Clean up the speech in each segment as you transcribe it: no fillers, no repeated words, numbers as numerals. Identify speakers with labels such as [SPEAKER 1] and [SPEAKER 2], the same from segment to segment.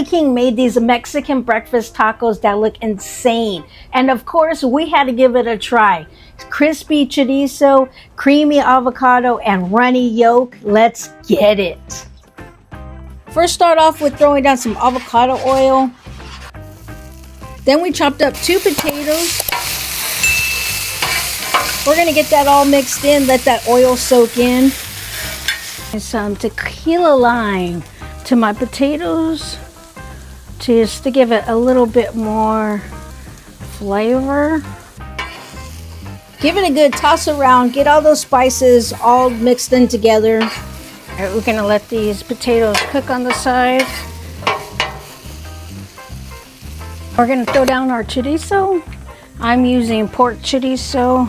[SPEAKER 1] King made these Mexican breakfast tacos that look insane. And of course, we had to give it a try. Crispy chorizo, creamy avocado, and runny yolk. Let's get it. First, start off with throwing down some avocado oil. Then we chopped up 2 potatoes. We're gonna get that all mixed in, let that oil soak in. And some tequila lime to my potatoes, just to give it a little bit more flavor. Give it a good toss around, get all those spices all mixed in together. All right, we're gonna let these potatoes cook on the side. We're gonna throw down our chorizo. I'm using pork chorizo.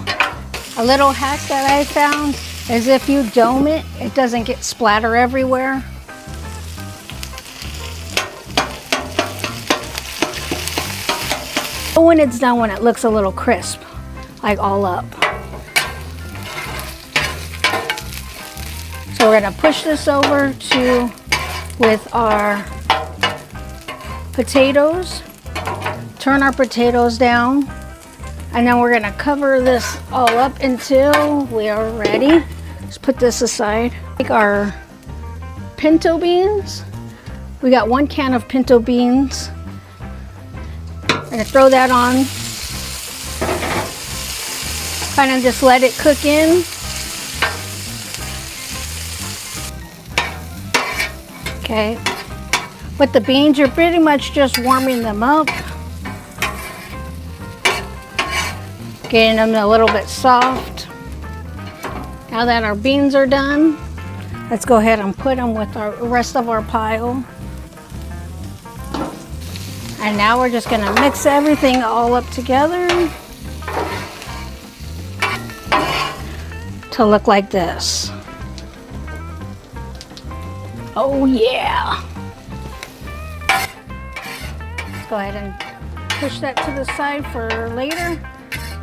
[SPEAKER 1] A little hack that I found is if you dome it, it doesn't get splatter everywhere. When it's done, when it looks a little crisp, like all up. So we're gonna push this over to with our potatoes, turn our potatoes down, and then we're gonna cover this all up until we are ready. Let's put this aside. Take our pinto beans. We got 1 can of pinto beans. I'm gonna throw that on. Kind of just let it cook in. Okay. With the beans, you're pretty much just warming them up. Getting them a little bit soft. Now that our beans are done, let's go ahead and put them with the rest of our pile. And now we're just gonna mix everything all up together to look like this. Oh yeah. Let's go ahead and push that to the side for later.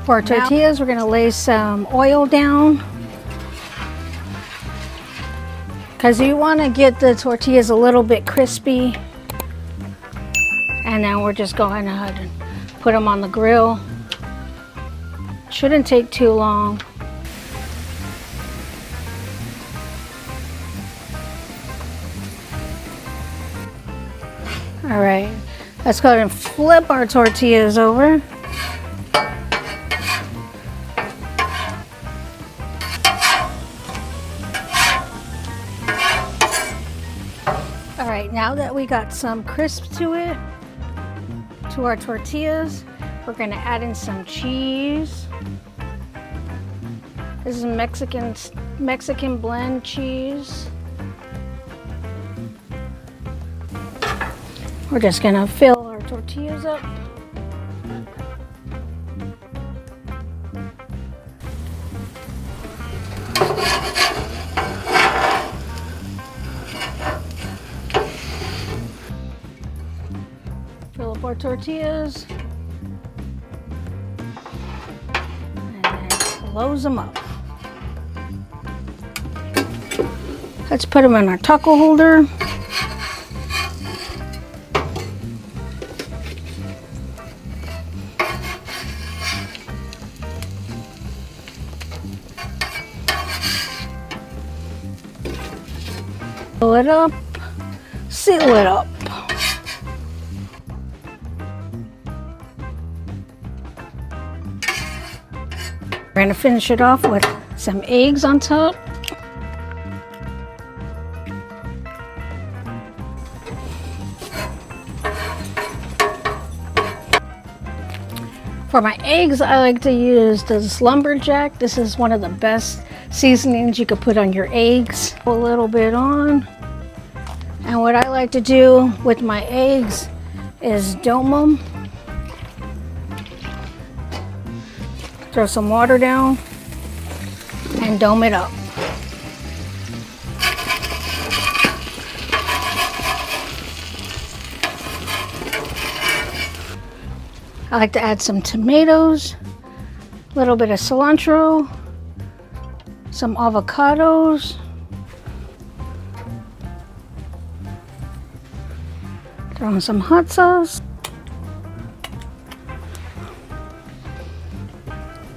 [SPEAKER 1] For our tortillas, we're gonna lay some oil down, because you wanna get the tortillas a little bit crispy. And then we're just going ahead and put them on the grill. Shouldn't take too long. All right, let's go ahead and flip our tortillas over. All right, now that we got some crisp to it, to our tortillas, we're gonna add in some cheese. This is Mexican blend cheese. We're just gonna fill our tortillas up. Fill up our tortillas and then close them up. Let's put them in our taco holder. Fill it up, seal it up. We're gonna finish it off with some eggs on top. For my eggs, I like to use this lumberjack. This is one of the best seasonings you could put on your eggs. A little bit on. And what I like to do with my eggs is dome them. Throw some water down and dome it up. I like to add some tomatoes, a little bit of cilantro, some avocados. Throw in some hot sauce.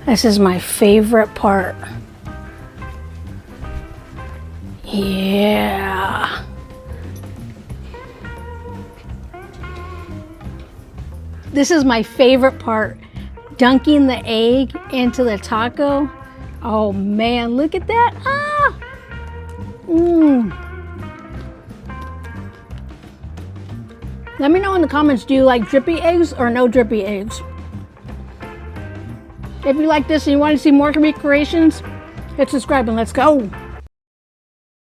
[SPEAKER 1] This is my favorite part. Yeah. This is my favorite part. Dunking the egg into the taco. Oh man, look at that. Ah! Let me know in the comments, do you like drippy eggs or no drippy eggs? If you like this and you want to see more recreations, hit subscribe and let's go.